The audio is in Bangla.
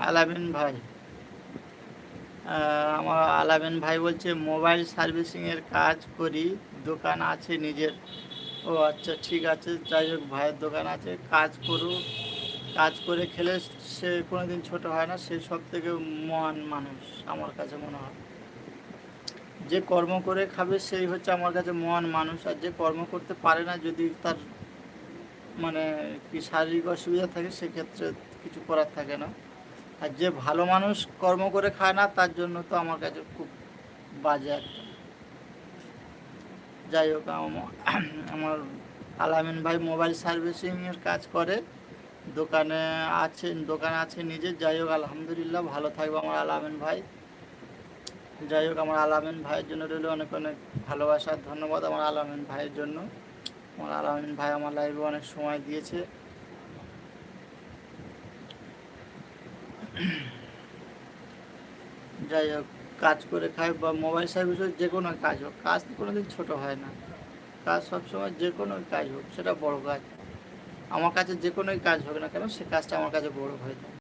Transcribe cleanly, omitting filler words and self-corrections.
আলামিন ভাই, আমার আলামিন ভাই বলছে মোবাইল সার্ভিসিংয়ের কাজ করি, দোকান আছে নিজের। ও আচ্ছা, ঠিক আছে, যাই হোক, ভাইয়ের দোকান আছে, কাজ করুক। কাজ করে খেলে সে কোনো দিন ছোটো হয় না, সে সব থেকে মহান মানুষ আমার কাছে মনে হয়। যে কর্ম করে খাবে সেই হচ্ছে আমার কাছে মহান মানুষ, আর যে কর্ম করতে পারে না, যদি তার মানে কি শারীরিক অসুবিধা থাকে, সেক্ষেত্রে কিছু করার থাকে না। আর যে ভালো মানুষ কর্ম করে খায় না, তার জন্য তো আমার কাছে খুব বাজে একটা। যাই হোক, আমার আলামিন ভাই মোবাইল সার্ভিসিংয়ের কাজ করে, দোকান আছে নিজের। যাই হোক, আলহামদুলিল্লাহ, ভালো থাকবে আমার আলামিন ভাই। যাই হোক, আমার আলামিন ভাইয়ের জন্য রইল অনেক অনেক ভালোবাসা, ধন্যবাদ আমার আলামিন ভাইয়ের জন্য। আমার আলামিন ভাই আমার লাইফে অনেক সময় দিয়েছে। যাই হোক, কাজ করে খায় বা মোবাইল সার্ভিস হোক, যে কোনো কাজ হোক, কাজ তো কোনো দিন ছোটো হয় না। কাজ সবসময় যে কোনো কাজ হোক, সেটা বড় কাজ, আমার কাছে যে কোনোই কাজ হোক না কেন, সে কাজটা আমার কাছে বড় হয়ে থাকে।